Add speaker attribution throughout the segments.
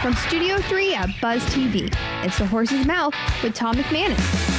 Speaker 1: From Studio 3 at Buzz TV, it's The Horse's Mouth with Tom McManus.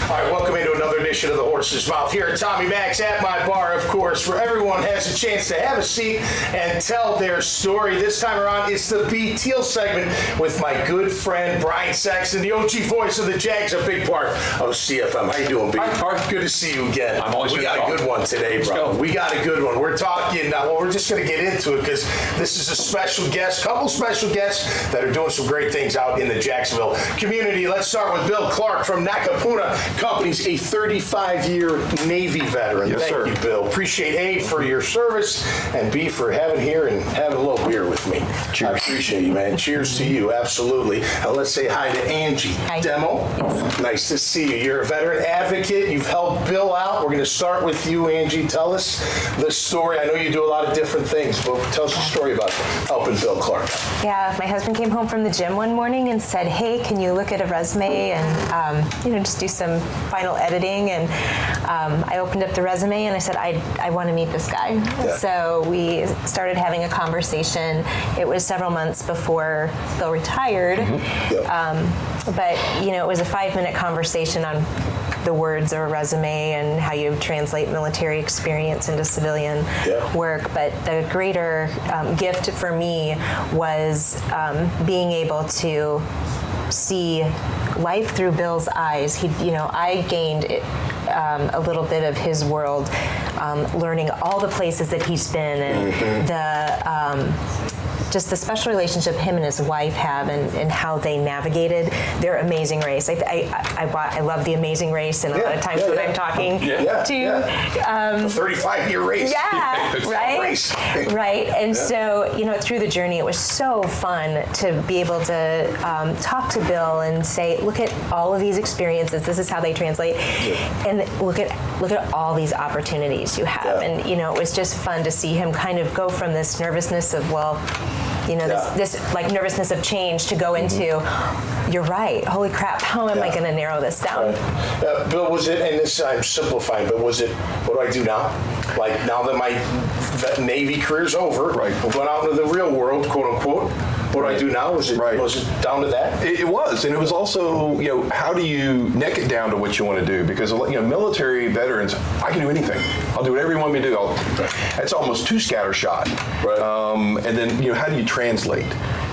Speaker 2: All right, welcome into another edition of The Horse's Mouth here at Tommy Mac's at my bar, of course, where everyone has a chance to have a seat and tell their story. This time around, it's the B Teal segment with my good friend Brian Sexton, the OG voice of the Jags, a big part of CFM. How you doing, B?
Speaker 3: Hi, Clarke.
Speaker 2: Good to see you again.
Speaker 3: I'm always
Speaker 2: We
Speaker 3: good
Speaker 2: got
Speaker 3: to
Speaker 2: a good one today, bro. We got a good one. We're talking, we're just going to get into it because this is a special guest, couple special guests that are doing some great things out in the Jacksonville community. Let's start with Bill Clarke from Nakapuna Companies, a 35-year Navy veteran.
Speaker 3: Yes,
Speaker 2: Thank
Speaker 3: sir.
Speaker 2: you, Bill. Appreciate A, for your service, and B, for having here and having a little beer with me.
Speaker 3: Cheers.
Speaker 2: I appreciate you, man. Cheers to you, absolutely. Now let's say hi to Angie.
Speaker 4: Hi.
Speaker 2: Demo.
Speaker 4: Yes.
Speaker 2: Nice to see you. You're a veteran advocate. You've helped Bill out. We're going to start with you, Angie. Tell us the story. I know you do a lot of different things, but tell us the story about helping Bill Clarke.
Speaker 4: Yeah, my husband came home from the gym one morning and said, "Hey, can you look at a resume and just do some final editing?" And I opened up the resume and I said, I want to meet this guy.
Speaker 2: Yeah.
Speaker 4: So we started having a conversation. It was several months before Bill retired, but it was a 5-minute conversation on the words of a resume and how you translate military experience into civilian work. But the greater gift for me was being able to see life through Bill's eyes. I gained a little bit of his world, learning all the places that he's been and just the special relationship him and his wife have and how they navigated their Amazing Race. I love the Amazing Race, and a lot of times when I'm talking to...
Speaker 2: 35-year race.
Speaker 4: Yeah, right?
Speaker 2: Race.
Speaker 4: Right, and so, through the journey, it was so fun to be able to talk to Bill and say, look at all of these experiences, this is how they translate, and look at all these opportunities you have. And, it was just fun to see him kind of go from this nervousness of, this like nervousness of change to go into, you're right, holy crap, how am I going to narrow this down?
Speaker 2: Right. Bill, was it, and this I'm simplifying, but was it, what do I do now? Like, now that my Navy career's over, I'm going out into the real world, quote unquote, what do I do now? Was it down to that?
Speaker 3: It was, and it was also, how do you neck it down to what you want to do? Because, military veterans, I can do anything. I'll do whatever you want me to do. That's almost too scattershot. Right. And then, how do you translate?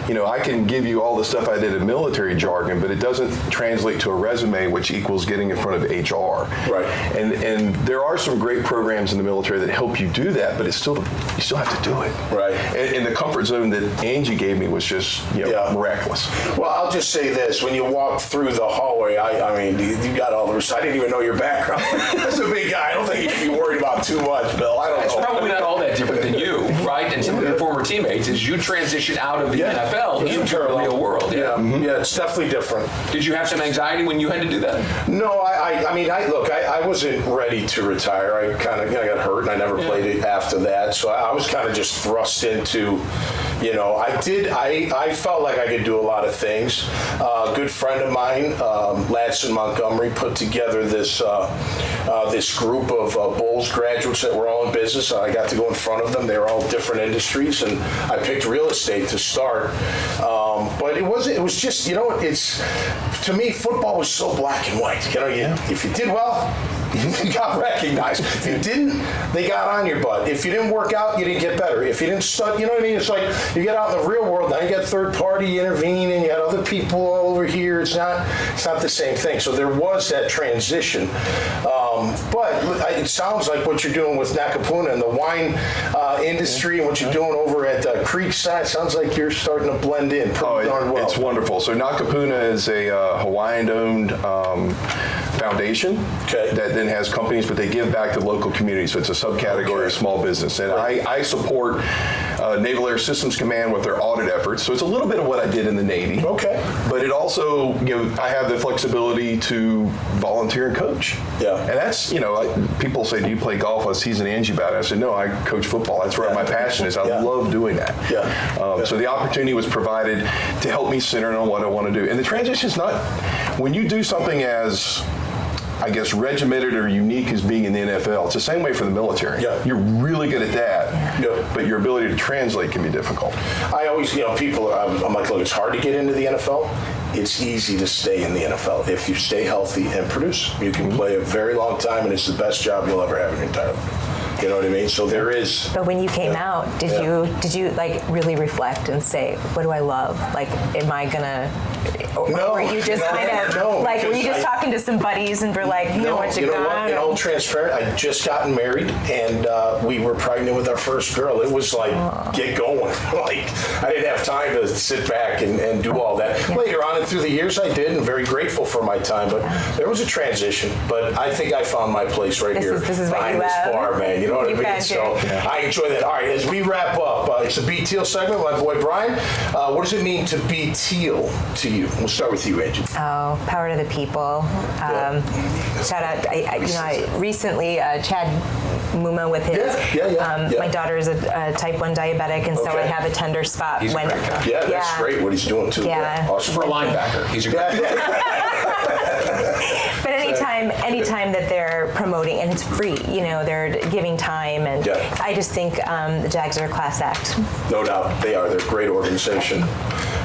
Speaker 3: I can give you all the stuff I did in military jargon, but it doesn't translate to a resume, which equals getting in front of HR. Right. And there are some great programs in the military that help you do that, but you still have to do it. Right. And the comfort zone that Angie gave me was just miraculous.
Speaker 2: Well, I'll just say this: when you walk through the hallway, I mean, you got all the. I didn't even know your background. That's a big guy. I don't think you can be worried about too much, Bill. I don't know.
Speaker 5: It's probably not all that different than you, right? And some of your former teammates, as you transition out of the NFL into the real world.
Speaker 2: Yeah, it's definitely different.
Speaker 5: Did you have some anxiety when you had to do that?
Speaker 2: No, I wasn't ready to retire. I kind of got hurt, and I never played it after that. So I was kind of just thrust into, I felt like I could do a lot of things. A good friend of mine, Ladson Montgomery, put together this group of Bowles graduates that were all in business. I got to go in front of them. They were all different industries, and I picked real estate to start. But it was just, it's, to me, football was so black and white. If you did well, you got recognized. If you didn't, they got on your butt. If you didn't work out, you didn't get better. If you didn't study, you know what I mean? It's like you get out in the real world, now you got third party intervening, you got other people all over here. It's not the same thing. So there was that transition. But it sounds like what you're doing with Nakapuna and the wine industry and what you're doing over at Creekside, sounds like you're starting to blend in pretty darn well.
Speaker 3: It's wonderful. So Nakapuna is a Hawaiian-owned foundation that then has companies, but they give back to local communities. So it's a subcategory of small business. And I support Naval Air Systems Command with their audit efforts. So it's a little bit of what I did in the Navy. Okay. But it also, I have the flexibility to volunteer and coach. Yeah. And that's, people say, do you play golf? I was teasing Angie about it. I said, no, I coach football. That's where my passion is. I love doing that. So the opportunity was provided to help me center on what I want to do. And the transition is not, when you do something as I guess, regimented or unique as being in the NFL. It's the same way for the military.
Speaker 2: Yeah.
Speaker 3: You're really good at that,
Speaker 2: Yeah.
Speaker 3: but your ability to translate can be difficult.
Speaker 2: I always, people, I'm like, look, it's hard to get into the NFL. It's easy to stay in the NFL. If you stay healthy and produce, you can play a very long time, and it's the best job you'll ever have in your entire life. You know what I mean? So there is.
Speaker 4: But when you came out, did you like really reflect and say, what do I love? Like, am I gonna? Or were you just were you just talking to some buddies and were like, you know what you got?
Speaker 2: In all transparent, I just gotten married, and we were pregnant with our first girl. It was like, get going. Like, I didn't have time to sit back and do all that. Yeah. Later on and through the years, I did, and very grateful for my time. But there was a transition. But I think I found my place right here
Speaker 4: this is
Speaker 2: behind this bar, man. You know what I mean? So I enjoy that. All right, as we wrap up, it's a Be Teal segment. My boy Brian, what does it mean to be teal to you? We'll start with you, Angie.
Speaker 4: Oh, power to the people. Shout out! I recently Chad Muma with his. My daughter is a type 1 diabetic, and so I have a tender spot.
Speaker 5: He's a great guy.
Speaker 2: Yeah, that's great what he's doing too.
Speaker 4: Yeah.
Speaker 2: Awesome.
Speaker 5: For a linebacker, he's a great guy.
Speaker 4: But anytime that they're promoting, and it's free, they're giving time, and I just think the Jags are a class act.
Speaker 2: No doubt, they are. They're a great organization.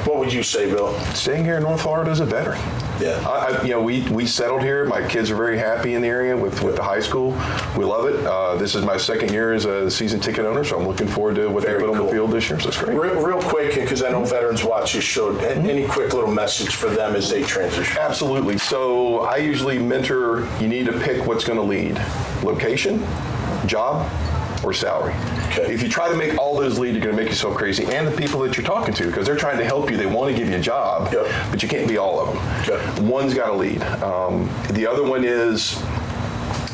Speaker 2: What would you say, Bill?
Speaker 3: Staying here in North Florida as a veteran.
Speaker 2: Yeah.
Speaker 3: We settled here. My kids are very happy in the area with the high school. We love it. This is my second year as a season ticket owner, so I'm looking forward to what they put on the field this year. So it's great.
Speaker 2: Real quick, because I know veterans watch this show, any quick little message for them as they transition?
Speaker 3: Absolutely. So I usually mentor, you need to pick what's going to lead. Location, job, or salary. Okay. If you try to make all those lead, you're going to make yourself crazy, and the people that you're talking to, because they're trying to help you. They want to give you a job, but you can't be all of them. Okay. One's got to lead. The other one is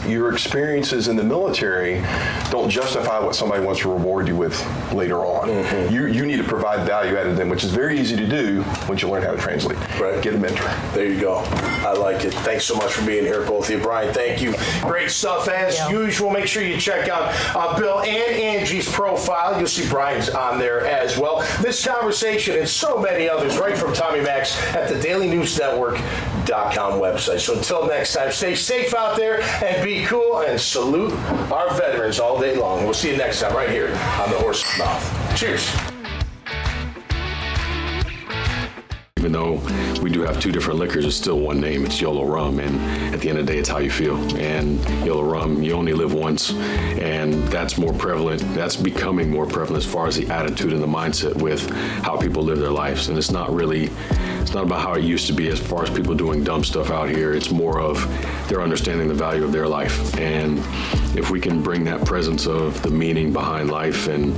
Speaker 3: your experiences in the military don't justify what somebody wants to reward you with later on. Mm-hmm. You need to provide value added to them, which is very easy to do once you learn how to translate. Right. Get a mentor.
Speaker 2: There you go. I like it. Thanks so much for being here, both of you. Brian, thank you. Great stuff as usual. Make sure you check out Bill and Angie's profile. You'll see Brian's on there as well. This conversation and so many others right from Tommy Max at the dailynewsnetwork.com website. So until next time, stay safe out there and be cool, and salute our veterans all day long. We'll see you next time right here on the Horse's Mouth. Cheers.
Speaker 6: Even though we do have two different liquors, it's still one name. It's Yolo Rum, and at the end of the day, it's how you feel. And Yolo Rum, you only live once, and that's more prevalent. That's becoming more prevalent as far as the attitude and the mindset with how people live their lives. And it's not about how it used to be as far as people doing dumb stuff out here. It's more of they're understanding the value of their life. And if we can bring that presence of the meaning behind life and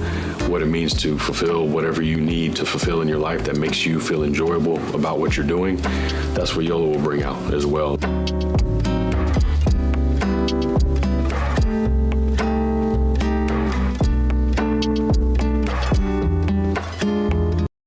Speaker 6: what it means to fulfill whatever you need to fulfill in your life that makes you feel enjoyable about what you're doing, that's what YOLO will bring out as well.